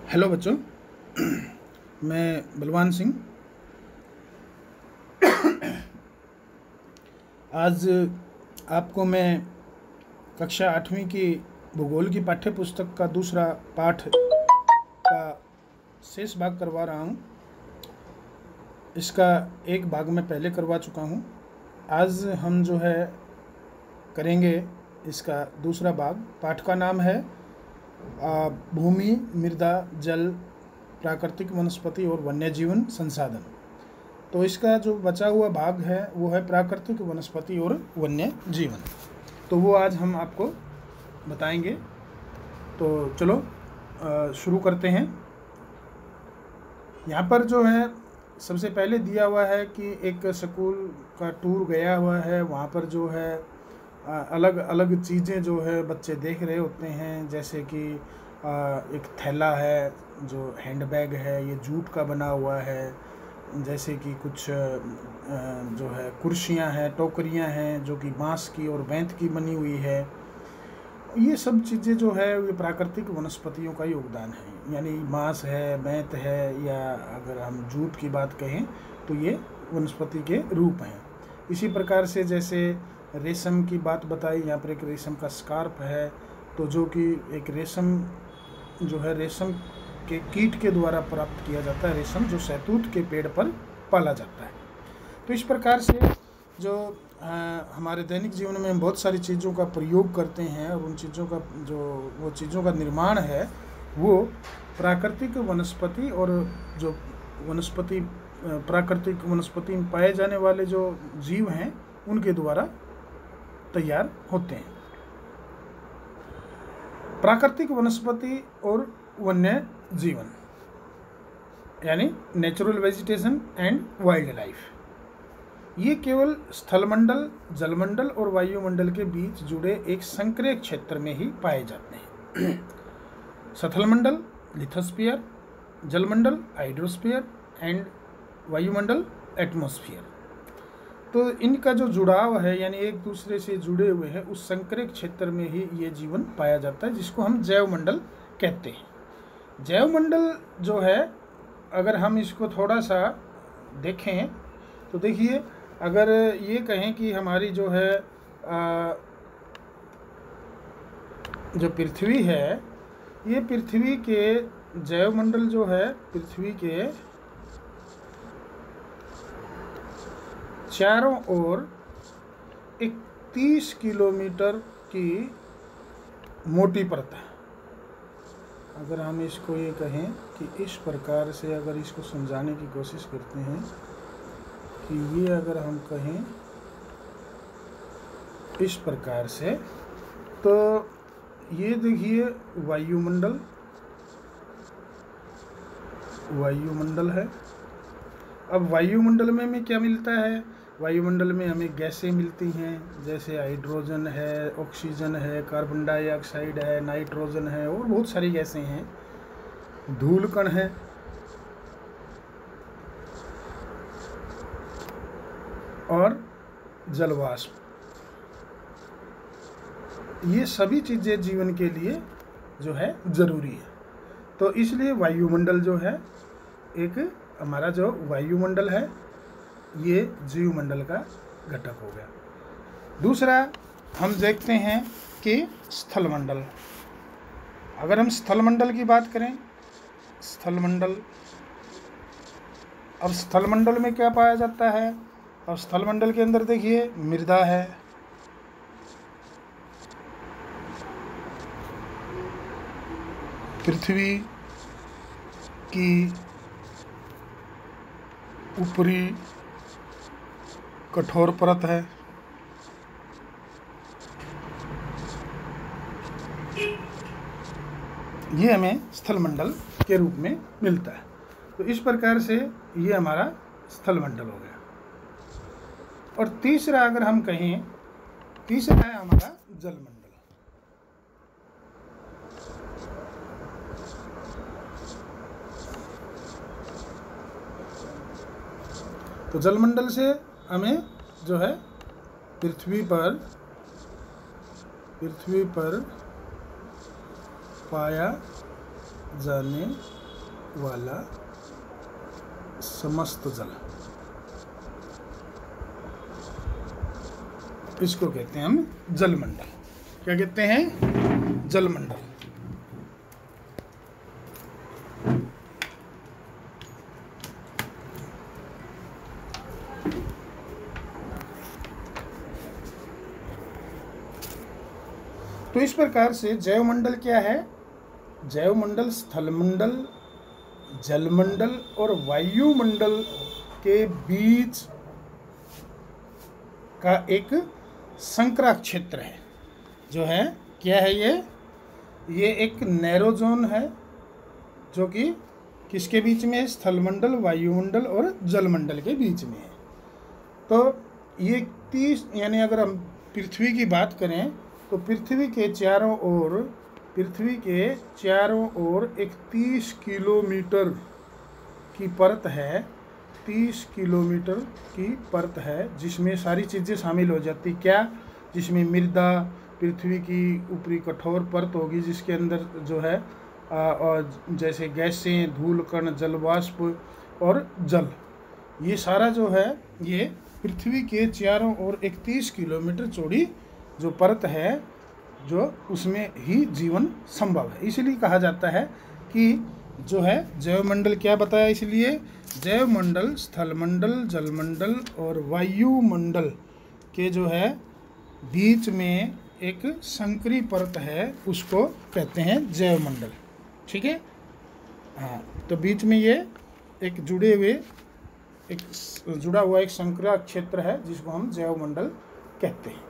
Hello बच्चों, मैं बलवान सिंह। आज आपको मैं कक्षा 8वीं की भूगोल की पाठ्य पुस्तक का दूसरा पाठ का शेष भाग करवा रहा हूँ। इसका एक भाग मैं पहले करवा चुका हूँ। आज हम जो है करेंगे इसका दूसरा भाग। पाठ का नाम है भूमि, मृदा, जल, प्राकृतिक वनस्पति और वन्य जीवन संसाधन। तो इसका जो बचा हुआ भाग है वो है प्राकृतिक वनस्पति और वन्य जीवन। तो वो आज हम आपको बताएंगे। तो चलो शुरू करते हैं। यहाँ पर जो है सबसे पहले दिया हुआ है कि एक स्कूल का टूर गया हुआ है। वहाँ पर जो है अलग अलग चीज़ें जो है बच्चे देख रहे होते हैं, जैसे कि एक थैला है जो हैंडबैग है, ये जूट का बना हुआ है। जैसे कि कुछ जो है कुर्सियाँ हैं, टोकरियाँ हैं जो कि बांस की और बेंत की बनी हुई है। ये सब चीज़ें जो है ये प्राकृतिक वनस्पतियों का योगदान है। यानी बांस है, बेंत है, या अगर हम जूट की बात कहें तो ये वनस्पति के रूप हैं। इसी प्रकार से जैसे रेशम की बात बताई, यहाँ पर एक रेशम का स्कार्फ है, तो जो कि एक रेशम जो है रेशम के कीट के द्वारा प्राप्त किया जाता है। रेशम जो शहतूत के पेड़ पर पाला जाता है। तो इस प्रकार से जो हमारे दैनिक जीवन में बहुत सारी चीज़ों का प्रयोग करते हैं और उन चीज़ों का वो चीज़ों का निर्माण है वो प्राकृतिक वनस्पति और जो वनस्पति प्राकृतिक वनस्पति में पाए जाने वाले जो जीव हैं उनके द्वारा तैयार होते हैं। प्राकृतिक वनस्पति और वन्य जीवन यानी natural vegetation and wild life, ये केवल स्थलमंडल, जलमंडल और वायुमंडल के बीच जुड़े एक संकरे क्षेत्र में ही पाए जाते हैं। स्थलमंडल लिथोस्फीयर, जलमंडल हाइड्रोस्फीयर एंड वायुमंडल एटमॉस्फेयर। तो इनका जो जुड़ाव है यानी एक दूसरे से जुड़े हुए हैं, उस संकरे क्षेत्र में ही ये जीवन पाया जाता है, जिसको हम जैवमंडल कहते हैं। जैवमंडल जो है अगर हम इसको थोड़ा सा देखें तो देखिए, अगर ये कहें कि हमारी जो है जो पृथ्वी है, ये पृथ्वी के जैवमंडल जो है पृथ्वी के चारों ओर एक 30 किलोमीटर की मोटी परत है। अगर हम इसको ये कहें कि इस प्रकार से अगर इसको समझाने की कोशिश करते हैं कि ये अगर हम कहें इस प्रकार से, तो ये देखिए वायुमंडल है। अब वायुमंडल में हमें क्या मिलता है? वायुमंडल में हमें गैसें मिलती हैं, जैसे हाइड्रोजन है, ऑक्सीजन है, कार्बन डाइऑक्साइड है, नाइट्रोजन है और बहुत सारी गैसें हैं। धूल कण है और जलवाष्प। ये सभी चीज़ें जीवन के लिए जो है ज़रूरी है। तो इसलिए वायुमंडल जो है एक हमारा जो वायुमंडल है ये जीवमंडल का घटक हो गया। दूसरा हम देखते हैं कि स्थलमंडल। अगर हम स्थलमंडल की बात करें, अब स्थलमंडल में क्या पाया जाता है? अब स्थलमंडल के अंदर देखिए मृदा है, पृथ्वी की ऊपरी कठोर परत है, ये हमें स्थलमंडल के रूप में मिलता है। तो इस प्रकार से ये हमारा स्थलमंडल हो गया। और तीसरा अगर हम कहें, तीसरा है हमारा जलमंडल। तो जलमंडल से हमें जो है पृथ्वी पर पाया जाने वाला समस्त जल, इसको कहते हैं हम जलमंडल। क्या कहते हैं? जलमंडल। तो इस प्रकार से जैवमंडल क्या है? जैवमंडल स्थलमंडल, जलमंडल और वायुमंडल के बीच का एक संक्रांत क्षेत्र है। जो है क्या है ये एक नैरो जोन है, जो कि किसके बीच में है? स्थलमंडल, वायुमंडल और जलमंडल के बीच में है। तो ये 30, यानी अगर हम पृथ्वी की बात करें तो पृथ्वी के चारों ओर एक 30 किलोमीटर की परत है, 30 किलोमीटर की परत है, जिसमें सारी चीज़ें शामिल हो जाती। क्या? जिसमें मृदा, पृथ्वी की ऊपरी कठोर परत होगी, जिसके अंदर जो है और जैसे गैसें, धूल कण, जलवाष्प और जल, ये सारा जो है ये पृथ्वी के चारों ओर एक 30 किलोमीटर चौड़ी जो परत है, जो उसमें ही जीवन संभव है। इसलिए कहा जाता है कि जो है जैवमंडल, क्या बताया? इसलिए जैवमंडल स्थलमंडल, जलमंडल और वायुमंडल के जो है बीच में एक संकरी परत है, उसको कहते हैं जैवमंडल। ठीक है? हाँ, तो बीच में ये एक जुड़ा हुआ एक संकरा क्षेत्र है, जिसको हम जैवमंडल कहते हैं।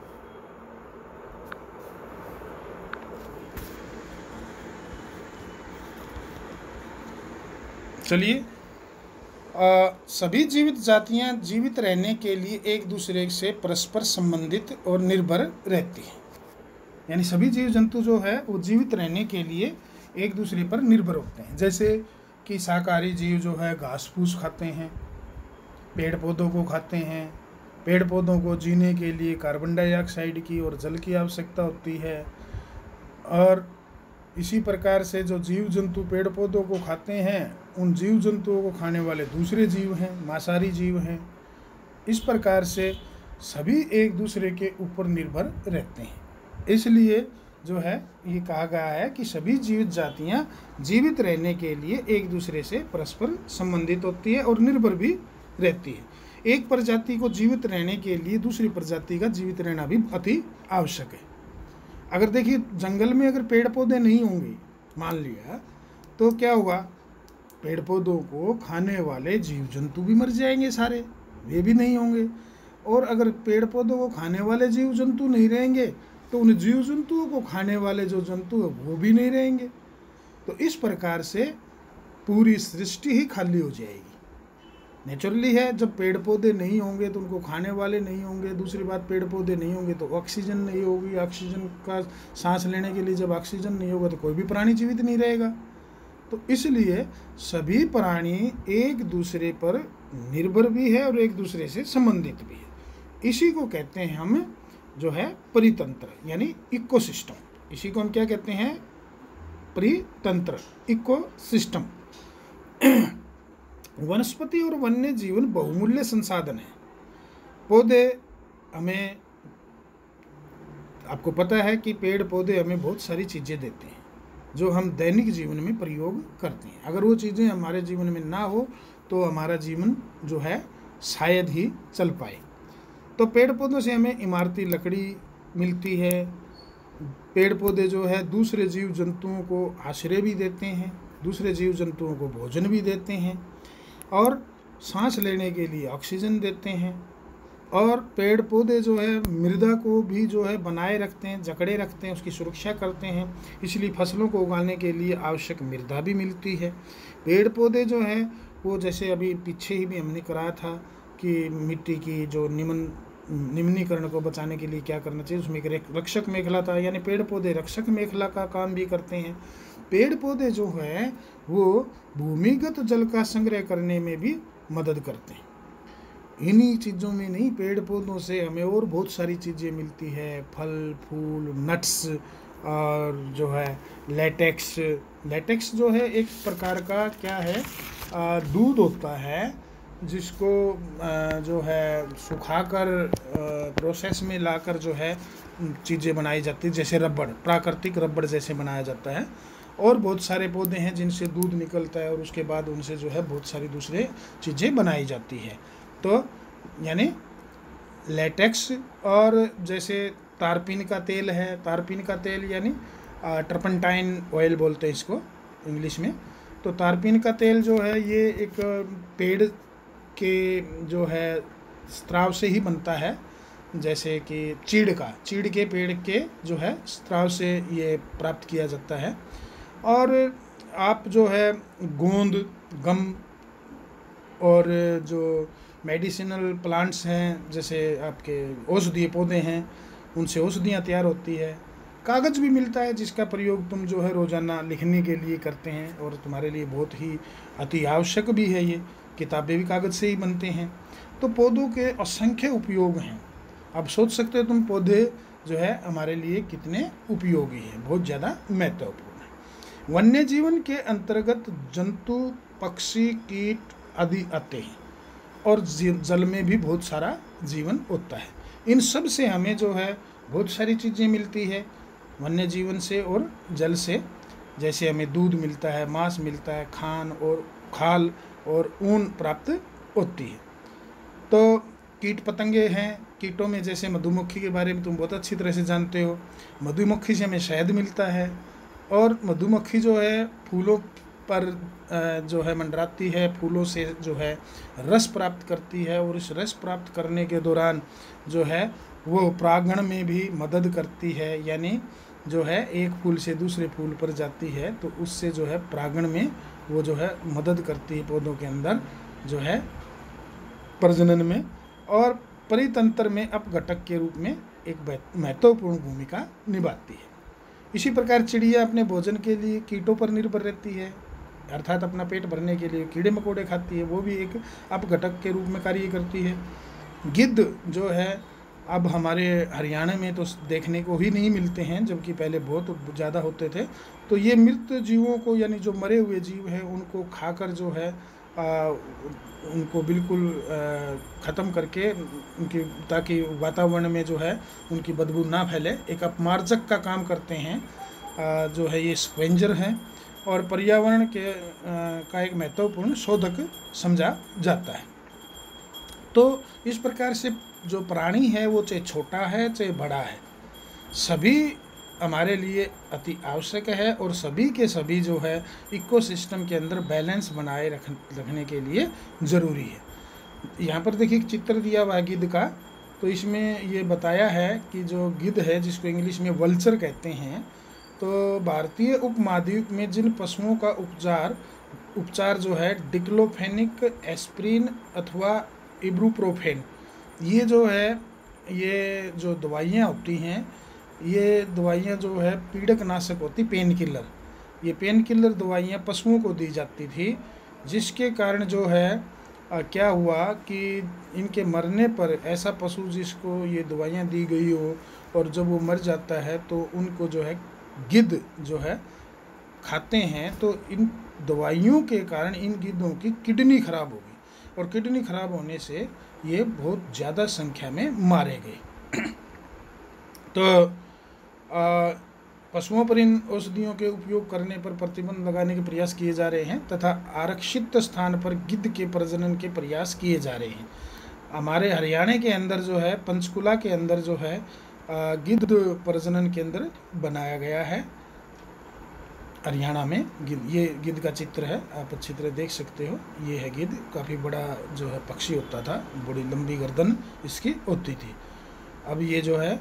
चलिए, सभी जीवित जातियां जीवित रहने के लिए एक दूसरे से परस्पर संबंधित और निर्भर रहती हैं। यानी सभी जीव जंतु जो है वो जीवित रहने के लिए एक दूसरे पर निर्भर होते हैं। जैसे कि शाकाहारी जीव जो है घास फूस खाते हैं, पेड़ पौधों को खाते हैं। पेड़ पौधों को जीने के लिए कार्बन डाइऑक्साइड की और जल की आवश्यकता होती है। और इसी प्रकार से जो जीव जंतु पेड़ पौधों को खाते हैं, उन जीव जंतुओं को खाने वाले दूसरे जीव हैं, मांसाहारी जीव हैं। इस प्रकार से सभी एक दूसरे के ऊपर निर्भर रहते हैं। इसलिए जो है ये कहा गया है कि सभी जीवित जातियां जीवित रहने के लिए एक दूसरे से परस्पर संबंधित होती है और निर्भर भी रहती है। एक प्रजाति को जीवित रहने के लिए दूसरी प्रजाति का जीवित रहना भी अति आवश्यक है। अगर देखिए जंगल में अगर पेड़ पौधे नहीं होंगे, मान लिया, तो क्या होगा? पेड़ पौधों को खाने वाले जीव जंतु भी मर जाएंगे, सारे वे भी नहीं होंगे। और अगर पेड़ पौधों को खाने वाले जीव जंतु नहीं रहेंगे, तो उन जीव जंतुओं को खाने वाले जो जंतु है वो भी नहीं रहेंगे। तो इस प्रकार से पूरी सृष्टि ही खाली हो जाएगी। नेचुरली है, जब पेड़ पौधे नहीं होंगे तो उनको खाने वाले नहीं होंगे। दूसरी बात, पेड़ पौधे नहीं होंगे तो ऑक्सीजन नहीं होगी। ऑक्सीजन का सांस लेने के लिए जब ऑक्सीजन नहीं होगा तो कोई भी प्राणी जीवित नहीं रहेगा। तो इसलिए सभी प्राणी एक दूसरे पर निर्भर भी है और एक दूसरे से संबंधित भी है। इसी को कहते हैं हम जो है परितंत्र, यानी इकोसिस्टम। इसी को हम क्या कहते हैं? परितंत्र, इकोसिस्टम। वनस्पति और वन्य जीवन बहुमूल्य संसाधन है। पौधे हमें, आपको पता है कि पेड़ पौधे हमें बहुत सारी चीज़ें देते हैं जो हम दैनिक जीवन में प्रयोग करते हैं। अगर वो चीज़ें हमारे जीवन में ना हो तो हमारा जीवन जो है शायद ही चल पाए। तो पेड़ पौधों से हमें इमारती लकड़ी मिलती है। पेड़ पौधे जो है दूसरे जीव जंतुओं को आश्रय भी देते हैं, दूसरे जीव जंतुओं को भोजन भी देते हैं और सांस लेने के लिए ऑक्सीजन देते हैं। और पेड़ पौधे जो है मृदा को भी जो है बनाए रखते हैं, जकड़े रखते हैं, उसकी सुरक्षा करते हैं। इसलिए फसलों को उगाने के लिए आवश्यक मृदा भी मिलती है। पेड़ पौधे जो है वो, जैसे अभी पीछे ही भी हमने कराया था कि मिट्टी की जो निम्नीकरण को बचाने के लिए क्या करना चाहिए, उसमें एक रक्षक मेखला था। यानी पेड़ पौधे रक्षक मेखला का काम भी करते हैं। पेड़ पौधे जो है वो भूमिगत जल का संग्रह करने में भी मदद करते हैं। इन्हीं चीज़ों में नहीं, पेड़ पौधों से हमें और बहुत सारी चीज़ें मिलती है, फल फूल, नट्स और जो है लेटेक्स। लेटेक्स जो है एक प्रकार का क्या है, दूध होता है जिसको जो है सुखाकर प्रोसेस में लाकर जो है चीज़ें बनाई जाती है, जैसे रबड़, प्राकृतिक रबड़ जैसे बनाया जाता है। और बहुत सारे पौधे हैं जिनसे दूध निकलता है और उसके बाद उनसे जो है बहुत सारी दूसरे चीज़ें बनाई जाती है। तो यानी लेटेक्स, और जैसे तारपीन का तेल है, तारपीन का तेल यानी टर्पंटाइन ऑयल बोलते हैं इसको इंग्लिश में। तो तारपीन का तेल जो है ये एक पेड़ के जो है स्त्राव से ही बनता है, जैसे कि चीड़ के पेड़ के जो है स्त्राव से ये प्राप्त किया जाता है। और आप जो है गोंद, गम और जो मेडिसिनल प्लांट्स हैं, जैसे आपके औषधीय पौधे हैं, उनसे औषधियाँ तैयार होती है। कागज़ भी मिलता है जिसका प्रयोग तुम जो है रोज़ाना लिखने के लिए करते हैं और तुम्हारे लिए बहुत ही अति आवश्यक भी है। ये किताबें भी कागज़ से ही बनते हैं। तो पौधों के असंख्य उपयोग हैं। अब सोच सकते हो तुम पौधे जो है हमारे लिए कितने उपयोगी हैं, बहुत ज़्यादा महत्वपूर्ण है। वन्य जीवन के अंतर्गत जंतु, पक्षी, कीट आदि आते हैं और जल में भी बहुत सारा जीवन होता है। इन सब से हमें जो है बहुत सारी चीज़ें मिलती है वन्य जीवन से और जल से। जैसे हमें दूध मिलता है, मांस मिलता है, खाल और ऊन प्राप्त होती है। तो कीट पतंगे हैं, कीटों में जैसे मधुमक्खी के बारे में तुम बहुत अच्छी तरह से जानते हो। मधुमक्खी से हमें शहद मिलता है और मधुमक्खी जो है फूलों पर जो है मंडराती है, फूलों से जो है रस प्राप्त करती है और इस रस प्राप्त करने के दौरान जो है वो परागण में भी मदद करती है। यानी जो है एक फूल से दूसरे फूल पर जाती है तो उससे जो है परागण में वो जो है मदद करती है पौधों के अंदर जो है प्रजनन में, और परितंत्र में अपघटक के रूप में एक महत्वपूर्ण भूमिका निभाती है। इसी प्रकार चिड़िया अपने भोजन के लिए कीटों पर निर्भर रहती है, अर्थात अपना पेट भरने के लिए कीड़े मकोड़े खाती है, वो भी एक अपघटक के रूप में कार्य करती है। गिद्ध जो है अब हमारे हरियाणा में तो देखने को ही नहीं मिलते हैं, जबकि पहले बहुत ज़्यादा होते थे। तो ये मृत जीवों को, यानी जो मरे हुए जीव हैं उनको खाकर जो है उनको बिल्कुल ख़त्म करके उनकी, ताकि वातावरण में जो है उनकी बदबू ना फैले, एक अपमार्जक का काम करते हैं। जो है ये स्क्वेंजर हैं और पर्यावरण के का एक महत्वपूर्ण शोधक समझा जाता है। तो इस प्रकार से जो प्राणी है वो चाहे छोटा है चाहे बड़ा है, सभी हमारे लिए अति आवश्यक है और सभी के सभी जो है इकोसिस्टम के अंदर बैलेंस बनाए रखने के लिए ज़रूरी है। यहाँ पर देखिए एक चित्र दिया हुआ है गिद्ध का। तो इसमें ये बताया है कि जो गिद्ध है, जिसको इंग्लिश में वल्चर कहते हैं, तो भारतीय उपमहाद्वीप में जिन पशुओं का उपचार जो है डिक्लोफेनिक, एस्प्रिन अथवा इब्रूप्रोफेन, ये जो है ये जो दवाइयाँ होती हैं, ये दवाइयाँ जो है पीड़क नाशक होती, पेन किलर, ये पेन किलर दवाइयाँ पशुओं को दी जाती थी, जिसके कारण जो है क्या हुआ कि इनके मरने पर ऐसा पशु जिसको ये दवाइयाँ दी गई हो और जब वो मर जाता है तो उनको जो है गिद्ध जो है खाते हैं, तो इन दवाइयों के कारण इन गिद्धों की किडनी खराब होगी और किडनी खराब होने से ये बहुत ज़्यादा संख्या में मारे गए। तो पशुओं पर इन औषधियों के उपयोग करने पर प्रतिबंध लगाने के प्रयास किए जा रहे हैं तथा आरक्षित स्थान पर गिद्ध के प्रजनन के प्रयास किए जा रहे हैं। हमारे हरियाणा के अंदर जो है पंचकुला के अंदर जो है गिद्ध प्रजनन केंद्र बनाया गया है हरियाणा में। ये गिद्ध का चित्र है, आप अच्छी तरह देख सकते हो। ये है गिद्ध, काफ़ी बड़ा जो है पक्षी होता था, बड़ी लंबी गर्दन इसकी होती थी। अब ये जो है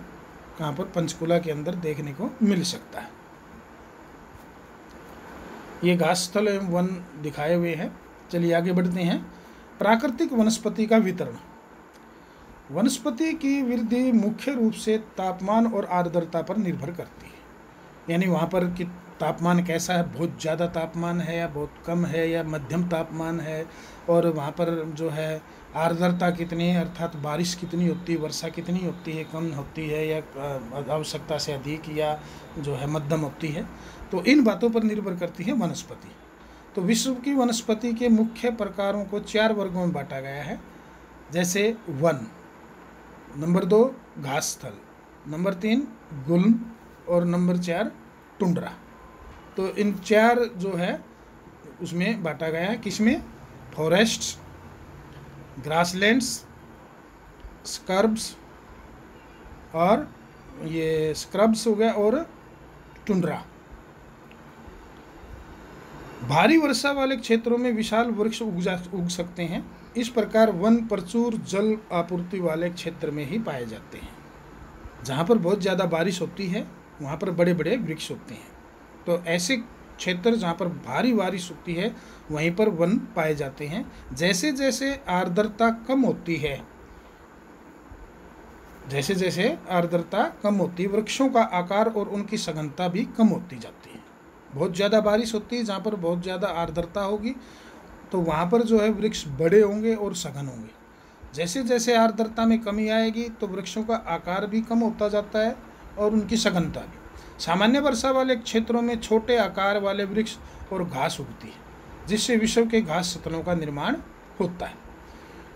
कहाँ पर, पंचकुला के अंदर देखने को मिल सकता है। ये घास स्थल एवं वन दिखाए हुए हैं। चलिए आगे बढ़ते हैं। प्राकृतिक वनस्पति का वितरण। वनस्पति की वृद्धि मुख्य रूप से तापमान और आर्द्रता पर निर्भर करती है। यानी वहाँ पर कि तापमान कैसा है, बहुत ज़्यादा तापमान है या बहुत कम है या मध्यम तापमान है, और वहाँ पर जो है आर्द्रता कितनी है, अर्थात बारिश कितनी होती है, वर्षा कितनी होती है, कम होती है या आवश्यकता से अधिक या जो है मध्यम होती है। तो इन बातों पर निर्भर करती है वनस्पति। तो विश्व की वनस्पति के मुख्य प्रकारों को 4 वर्गों में बांटा गया है, जैसे वन, नंबर 2 घास स्थल, नंबर 3 गुल्म और नंबर 4 टुंड्रा। तो इन 4 जो है उसमें बांटा गया है, किसमें? फॉरेस्ट्स, ग्रासलैंड्स, स्क्रब्स, और ये स्क्रब्स हो गया, और टुंड्रा। भारी वर्षा वाले क्षेत्रों में विशाल वृक्ष उग सकते हैं। इस प्रकार वन प्रचुर जल आपूर्ति वाले क्षेत्र में ही पाए जाते हैं। जहाँ पर बहुत ज़्यादा बारिश होती है वहाँ पर बड़े बड़े वृक्ष होते हैं। तो ऐसे क्षेत्र जहाँ पर भारी बारिश होती है वहीं पर वन पाए जाते हैं। जैसे जैसे आर्द्रता कम होती है, जैसे जैसे आर्द्रता कम होती है, वृक्षों का आकार और उनकी सघनता भी कम होती जाती है। बहुत ज़्यादा बारिश होती है, जहाँ पर बहुत ज़्यादा आर्द्रता होगी तो वहाँ पर जो है वृक्ष बड़े होंगे और सघन होंगे। जैसे जैसे आर्द्रता में कमी आएगी तो वृक्षों का आकार भी कम होता जाता है और उनकी सघनता भी। सामान्य वर्षा वाले क्षेत्रों में छोटे आकार वाले वृक्ष और घास उगती है, जिससे विश्व के घास स्थलों का निर्माण होता है।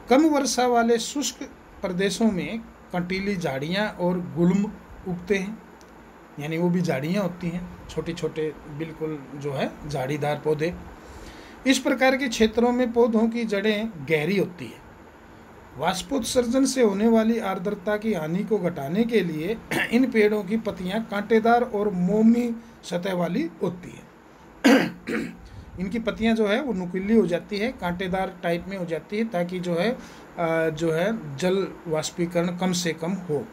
कम वर्षा वाले शुष्क प्रदेशों में कंटीली झाड़ियाँ और गुल्म उगते हैं, यानी वो भी झाड़ियाँ होती हैं, छोटे छोटे बिल्कुल जो है झाड़ीदार पौधे। इस प्रकार के क्षेत्रों में पौधों की जड़ें गहरी होती है। वाष्पोत्सर्जन से होने वाली आर्द्रता की हानि को घटाने के लिए इन पेड़ों की पत्तियां कांटेदार और मोमी सतह वाली होती है। इनकी पत्तियां जो है वो नुकीली हो जाती है, कांटेदार टाइप में हो जाती है, ताकि जो है जल वाष्पीकरण कम से कम हो,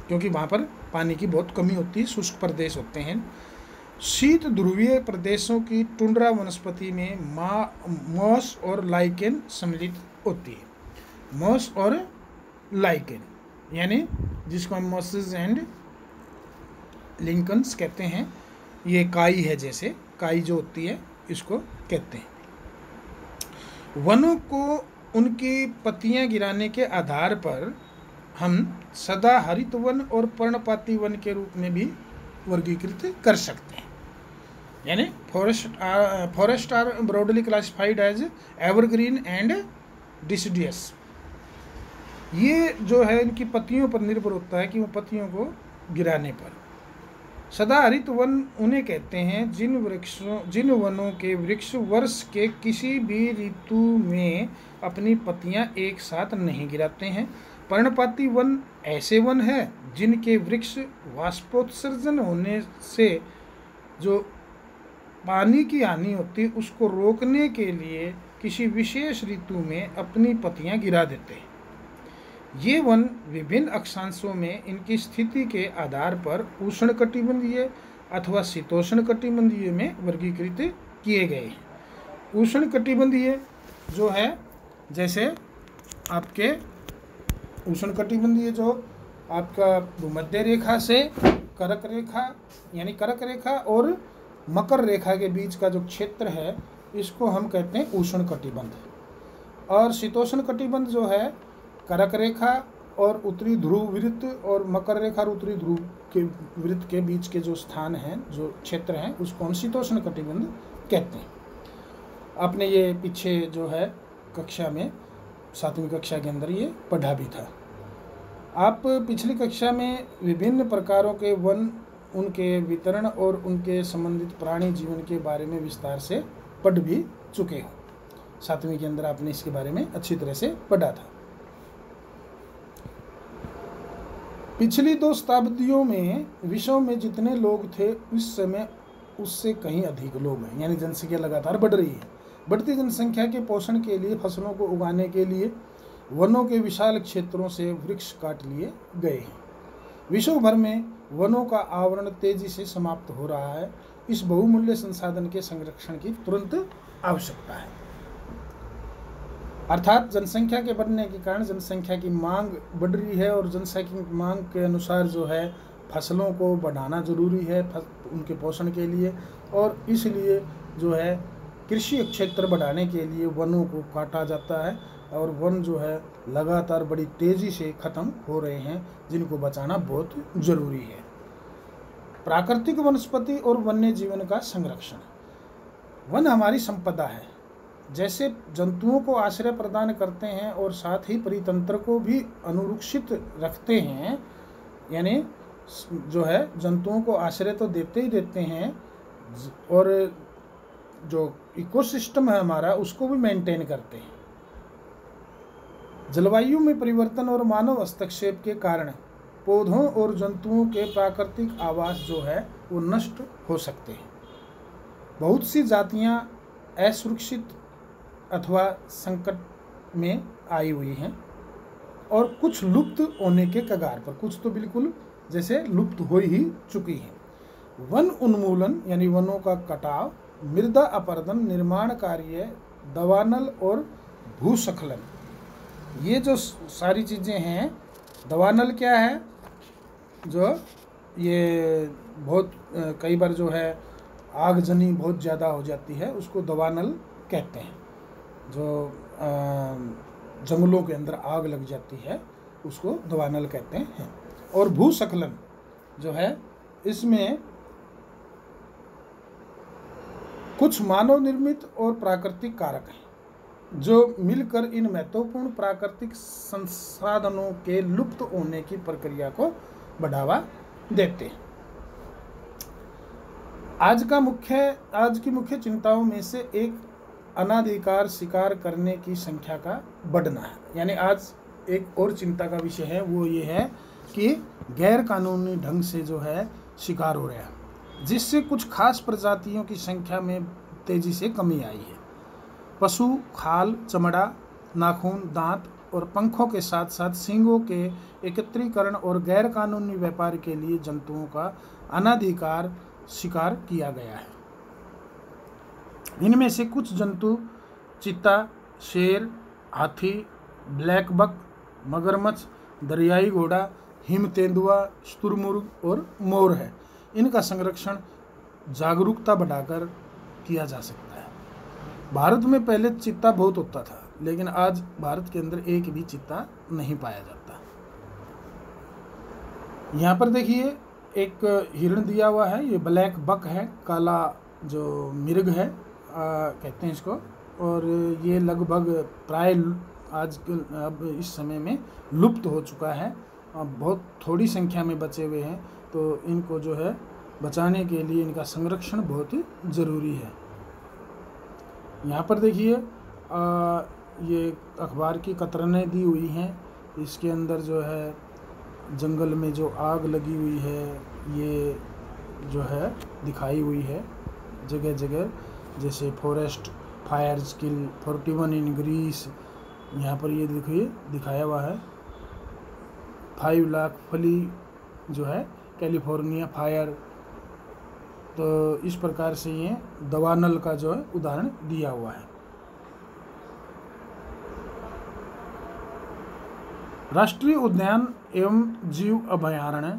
क्योंकि वहाँ पर पानी की बहुत कमी होती है, शुष्क प्रदेश होते हैं। शीत ध्रुवीय प्रदेशों की टुंड्रा वनस्पति में मॉस और लाइकेन सम्मिलित होती है। मॉस और लाइकेन, यानी जिसको हम मॉसेस एंड लिंकन्स कहते हैं, ये काई है, जैसे काई जो होती है इसको कहते हैं। वनों को उनकी पत्तियां गिराने के आधार पर हम सदा हरित वन और पर्णपाती वन के रूप में भी वर्गीकृत कर सकते हैं। यानी forest are broadly classified as evergreen and deciduous. ये जो है इनकी पत्तियों पर निर्भर होता है कि वो पत्तियों को गिराने पर। सदा हरित वन उन्हें कहते हैं जिन वनों के वृक्ष वर्ष के किसी भी ऋतु में अपनी पत्तियां एक साथ नहीं गिराते हैं। पर्णपाती वन ऐसे वन है जिनके वृक्ष वाष्पोत्सर्जन होने से जो पानी की हानि होती है उसको रोकने के लिए किसी विशेष ऋतु में अपनी पत्तियां गिरा देते हैं। ये वन विभिन्न अक्षांशों में इनकी स्थिति के आधार पर उष्णकटिबंधीय अथवा शीतोष्णकटिबंधीय में वर्गीकृत किए गए हैं। उष्णकटिबंधीय जो है, जैसे आपके उष्णकटिबंधीय जो आपका भूमध्य रेखा से कर्क रेखा, यानी कर्क रेखा और मकर रेखा के बीच का जो क्षेत्र है इसको हम कहते हैं उष्णकटिबंध। और शीतोष्णकटिबंध जो है कर्क रेखा और उत्तरी ध्रुव वृत्त और मकर रेखा और उत्तरी ध्रुव के वृत्त के बीच के जो स्थान हैं, जो क्षेत्र हैं, उसको हम शीतोष्णकटिबंध कहते हैं। आपने ये पीछे जो है कक्षा में 7वीं कक्षा के अंदर ये पढ़ा भी था। आप पिछली कक्षा में विभिन्न प्रकारों के वन, उनके वितरण और उनके संबंधित प्राणी जीवन के बारे में विस्तार से पढ़ भी चुके हो। 7वीं के अंदर आपने इसके बारे में अच्छी तरह से पढ़ा था। पिछली 2 शताब्दियों में विश्व में जितने लोग थे उस समय उससे कहीं अधिक लोग हैं, यानी जनसंख्या लगातार बढ़ रही है। बढ़ती जनसंख्या के पोषण के लिए फसलों को उगाने के लिए वनों के विशाल क्षेत्रों से वृक्ष काट लिए गए हैं। विश्व भर में वनों का आवरण तेजी से समाप्त हो रहा है। इस बहुमूल्य संसाधन के संरक्षण की तुरंत आवश्यकता है। अर्थात जनसंख्या के बढ़ने के कारण जनसंख्या की मांग बढ़ रही है और जनसंख्या की मांग के अनुसार जो है फसलों को बढ़ाना जरूरी है उनके पोषण के लिए। और इसलिए जो है कृषि क्षेत्र बढ़ाने के लिए वनों को काटा जाता है और वन जो है लगातार बड़ी तेज़ी से ख़त्म हो रहे हैं, जिनको बचाना बहुत ज़रूरी है। प्राकृतिक वनस्पति और वन्य जीवन का संरक्षण। वन हमारी संपदा है, जैसे जंतुओं को आश्रय प्रदान करते हैं और साथ ही परितंत्र को भी अनुरक्षित रखते हैं, यानी जो है जंतुओं को आश्रय तो देते ही देते हैं और जो इकोसिस्टम है हमारा उसको भी मेंटेन करते हैं। जलवायु में परिवर्तन और मानव हस्तक्षेप के कारण पौधों और जंतुओं के प्राकृतिक आवास जो है वो नष्ट हो सकते हैं। बहुत सी जातियां असुरक्षित अथवा संकट में आई हुई हैं और कुछ लुप्त होने के कगार पर, कुछ तो बिल्कुल जैसे लुप्त हो ही चुकी हैं। वन उन्मूलन यानी वनों का कटाव, मृदा अपरदन, निर्माण कार्य, दवानल और भूस्खलन, ये जो सारी चीज़ें हैं। दवानल क्या है? जो ये बहुत कई बार जो है आगजनी बहुत ज़्यादा हो जाती है, उसको दवानल कहते हैं। जो जंगलों के अंदर आग लग जाती है उसको दवानल कहते हैं। और भूस्खलन जो है, इसमें कुछ मानव निर्मित और प्राकृतिक कारक हैं जो मिलकर इन महत्वपूर्ण प्राकृतिक संसाधनों के लुप्त होने की प्रक्रिया को बढ़ावा देते हैं। आज की मुख्य चिंताओं में से एक अनाधिकार शिकार करने की संख्या का बढ़ना है। यानी आज एक और चिंता का विषय है, वो ये है कि गैर कानूनी ढंग से जो है शिकार हो रहा है, जिससे कुछ खास प्रजातियों की संख्या में तेजी से कमी आई है। पशु खाल, चमड़ा, नाखून, दांत और पंखों के साथ साथ सींगों के एकत्रीकरण और गैर कानूनी व्यापार के लिए जंतुओं का अनाधिकार शिकार किया गया है। इनमें से कुछ जंतु चीता, शेर, हाथी, ब्लैक बक, मगरमच्छ, दरियाई घोड़ा, हिम तेंदुआ, शुतुरमुर्ग और मोर है। इनका संरक्षण जागरूकता बढ़ाकर किया जा सकता है। भारत में पहले चीता बहुत होता था, लेकिन आज भारत के अंदर एक भी चीता नहीं पाया जाता। यहाँ पर देखिए एक हिरण दिया हुआ है, ये ब्लैक बक है, काला जो मिर्ग है कहते हैं इसको, और ये लगभग प्राय आज अब इस समय में लुप्त हो चुका है। बहुत थोड़ी संख्या में बचे हुए हैं, तो इनको जो है बचाने के लिए इनका संरक्षण बहुत ही ज़रूरी है। यहाँ पर देखिए ये अखबार की कतरनें दी हुई हैं, इसके अंदर जो है जंगल में जो आग लगी हुई है ये जो है दिखाई हुई है जगह जगह, जैसे forest fires kill 41 in Greece. यहाँ पर ये देखिए दिखाया हुआ है 5 लाख फली जो है कैलिफोर्निया फायर। तो इस प्रकार से ये दवानल का जो है उदाहरण दिया हुआ है। राष्ट्रीय उद्यान एवं जीव अभयारण्य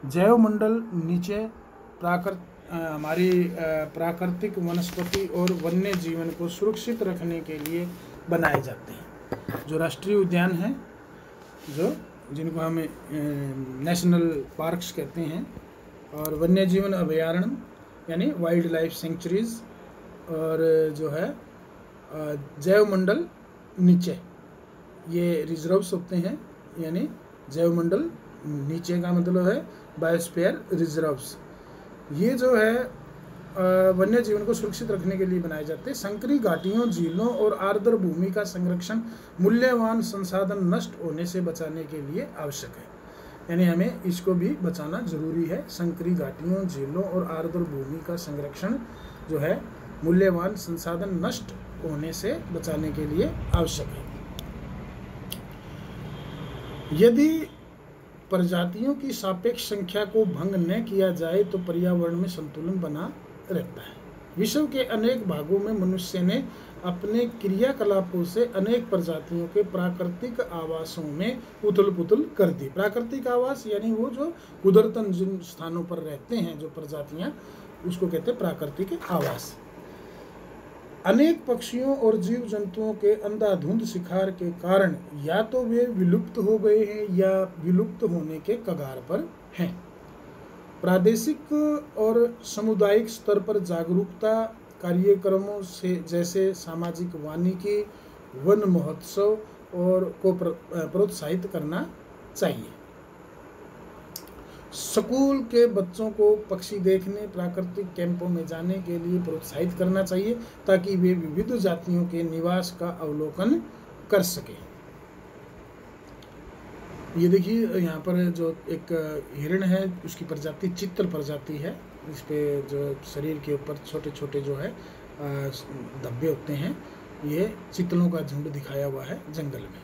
जैव मंडल नीचे हमारी प्राकृतिक वनस्पति और वन्य जीवन को सुरक्षित रखने के लिए बनाए जाते हैं। जो राष्ट्रीय उद्यान हैं, जिनको हम नेशनल पार्क्स कहते हैं, और वन्य जीवन अभयारण्य यानी वाइल्ड लाइफ सेंचुरीज, और जो है जैव मंडल नीचे ये रिजर्व्स होते हैं। यानी जैव मंडल नीचे का मतलब है बायोस्फीयर रिजर्व्स। ये जो है वन्य जीवन को सुरक्षित रखने के लिए बनाए जाते हैं। संकरी घाटियों, झीलों और आर्द्र भूमि का संरक्षण मूल्यवान संसाधन नष्ट होने से बचाने के लिए आवश्यक है। यानी हमें इसको भी बचाना जरूरी है। संकरी घाटियों, झीलों और आर्द्र भूमि का संरक्षण जो है मूल्यवान संसाधन नष्ट होने से बचाने के लिए आवश्यक है। यदि प्रजातियों की सापेक्ष संख्या को भंग न किया जाए तो पर्यावरण में संतुलन बना रहता है। विश्व के अनेक भागों में मनुष्य ने अपने क्रियाकलापों से अनेक प्रजातियों के प्राकृतिक आवासों में उथल पुथल कर दी। प्राकृतिक आवास यानी वो जो कुदरतन जिन स्थानों पर रहते हैं जो प्रजातियां, उसको कहते हैं प्राकृतिक आवास। अनेक पक्षियों और जीव जंतुओं के अंधाधुंध शिकार के कारण या तो वे विलुप्त हो गए हैं या विलुप्त होने के कगार पर हैं। प्रादेशिक और सामुदायिक स्तर पर जागरूकता कार्यक्रमों से जैसे सामाजिक वानिकी, वन महोत्सव और को प्रोत्साहित करना चाहिए। स्कूल के बच्चों को पक्षी देखने, प्राकृतिक कैंपों में जाने के लिए प्रोत्साहित करना चाहिए ताकि वे विविध जातियों के निवास का अवलोकन कर सकें। ये देखिए यहाँ पर जो एक हिरण है उसकी प्रजाति चित्तल प्रजाति है। इस पे जो शरीर के ऊपर छोटे छोटे जो है धब्बे होते हैं, ये चित्तलों का झुंड दिखाया हुआ है जंगल में।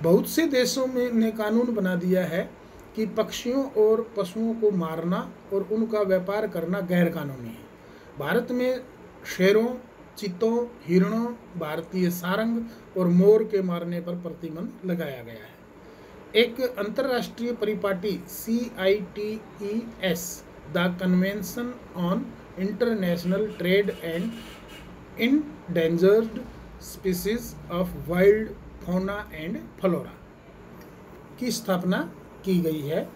बहुत से देशों में ने कानून बना दिया है कि पक्षियों और पशुओं को मारना और उनका व्यापार करना गैर कानूनी है। भारत में शेरों, चीतों, हिरणों, भारतीय सारंग और मोर के मारने पर प्रतिबंध लगाया गया है। एक अंतर्राष्ट्रीय परिपाटी CITES the convention on international trade and endangered species of wild fauna and flora की स्थापना की गई है,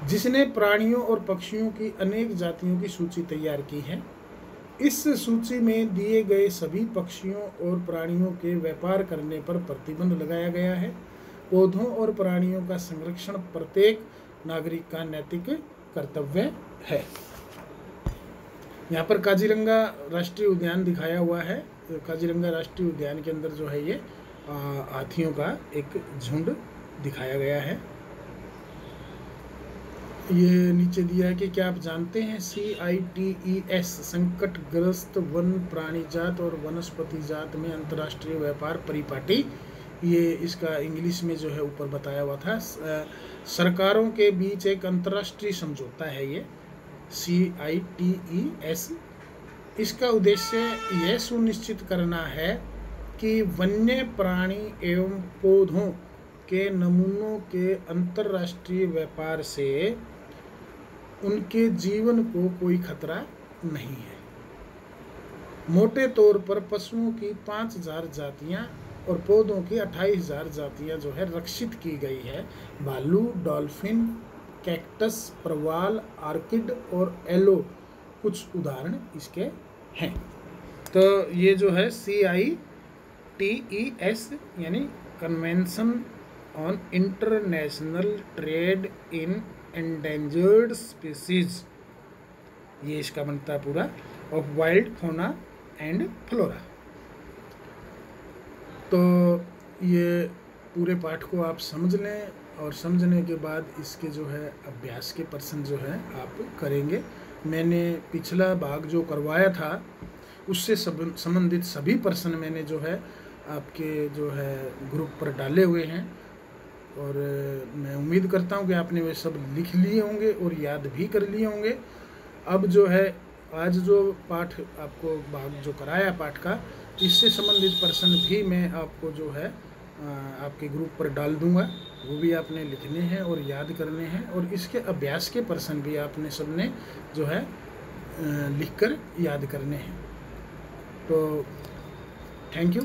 जिसने प्राणियों और पक्षियों की अनेक जातियों की सूची तैयार की है। इस सूची में दिए गए सभी पक्षियों और प्राणियों के व्यापार करने पर प्रतिबंध लगाया गया है। पौधों और प्राणियों का संरक्षण प्रत्येक नागरिक का नैतिक कर्तव्य है। यहाँ पर काजीरंगा राष्ट्रीय उद्यान दिखाया हुआ है। काजीरंगा राष्ट्रीय उद्यान के अंदर जो है ये हाथियों का एक झुंड दिखाया गया है। ये नीचे दिया है कि क्या आप जानते हैं CITES संकटग्रस्त वन प्राणी जात और वनस्पति जात में अंतर्राष्ट्रीय व्यापार परिपाटी, ये इसका इंग्लिश में जो है ऊपर बताया हुआ था। सरकारों के बीच एक अंतर्राष्ट्रीय समझौता है ये CITES। इसका उद्देश्य यह सुनिश्चित करना है कि वन्य प्राणी एवं पौधों के नमूनों के अंतर्राष्ट्रीय व्यापार से उनके जीवन को कोई खतरा नहीं है। मोटे तौर पर पशुओं की 5000 जातियां और पौधों की 28000 जातियां जो है रक्षित की गई है। भालू, डॉल्फिन, कैक्टस, प्रवाल, आर्किड और एलो कुछ उदाहरण इसके हैं। तो ये जो है CITES यानी convention on international trade in endangered species, ये इसका बनता है पूरा, of wild fauna and flora. तो ये पूरे पाठ को आप समझ लें और समझने के बाद इसके जो है अभ्यास के प्रश्न जो है आप करेंगे। मैंने पिछला भाग जो करवाया था उससे संबंधित सभी प्रश्न मैंने जो है आपके जो है ग्रुप पर डाले हुए हैं और मैं उम्मीद करता हूं कि आपने वे सब लिख लिए होंगे और याद भी कर लिए होंगे। अब जो है आज जो पाठ आपको भाग जो कराया पाठ का, इससे संबंधित प्रश्न भी मैं आपको जो है आपके ग्रुप पर डाल दूंगा, वो भी आपने लिखने हैं और याद करने हैं और इसके अभ्यास के प्रश्न भी आपने सबने जो है लिखकर याद करने हैं। तो थैंक यू।